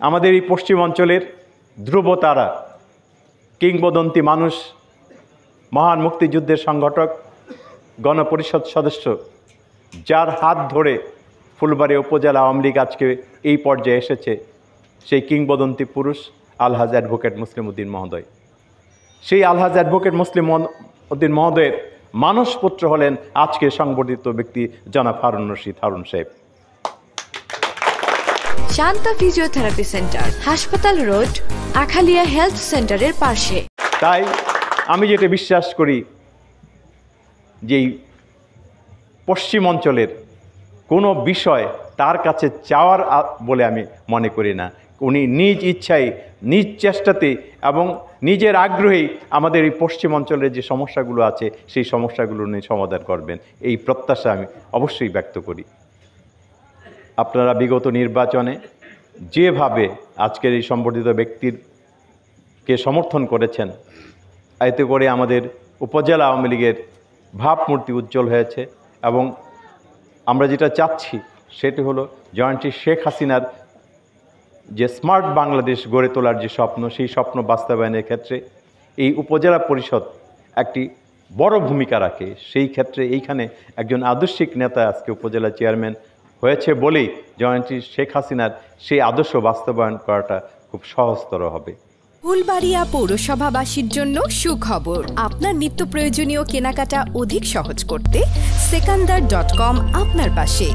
আমাদের এই পশ্চিম অঞ্চলের ধ্রুবতারা, কিংবদন্তি মানুষ, মহান মুক্তিযুদ্ধের সংগঠক, গণপরিষদ সদস্য, যার হাত ধরে ফুলবাড়ী উপজেলা আওয়ামী লীগ আজকে এই পর্যায়ে এসেছে, সেই কিংবদন্তি পুরুষ আলহাজ অ্যাডভোকেট মুসলিম উদ্দিন মহোদয়। সেই আলহাজ অ্যাডভোকেট মুসলিম উদ্দিন মহোদয়ের মানসপুত্র হলেন আজকে সংবর্ধিত ব্যক্তি জনাব হারুন রশিদ হারুন সাহেব। শান্তা ফিজিওথেরাপি সেন্টার, হাসপাতাল রোড, আখালিয়া হেলথ সেন্টারের পাশে। তাই আমি যেটা বিশ্বাস করি, যেই পশ্চিম অঞ্চলের কোনো বিষয় তার কাছে চাওয়ার বলে আমি মনে করি না। উনি নিজ ইচ্ছায়, নিজ চেষ্টাতে এবং নিজের আগ্রহেই আমাদের এই পশ্চিম অঞ্চলের যে সমস্যাগুলো আছে সেই সমস্যাগুলো উনি সমাধান করবেন, এই প্রত্যাশা আমি অবশ্যই ব্যক্ত করি। আপনারা বিগত নির্বাচনে যেভাবে আজকের এই সম্বর্ধিত ব্যক্তিরকে সমর্থন করেছেন, এতে করে আমাদের উপজেলা আওয়ামী লীগের ভাবমূর্তি উজ্জ্বল হয়েছে এবং আমরা যেটা চাচ্ছি সেটি হলো জয়ন্তী শেখ হাসিনার যে স্মার্ট বাংলাদেশ গড়ে তোলার যে স্বপ্ন, সেই স্বপ্ন বাস্তবায়নের ক্ষেত্রে এই উপজেলা পরিষদ একটি বড় ভূমিকা রাখে। সেই ক্ষেত্রে এইখানে একজন আদর্শিক নেতা আজকে উপজেলা চেয়ারম্যান হয়েছে বলেই জয়ন্তী শেখ হাসিনার সেই আদর্শ বাস্তবায়ন করাটা খুব সহজতর হবে। ফুলবাড়িয়া পৌরসভাবাসীর জন্য সুখবর, আপনার নিত্য প্রয়োজনীয় কেনাকাটা অধিক সহজ করতে সেকান্দার.com আপনার পাশে।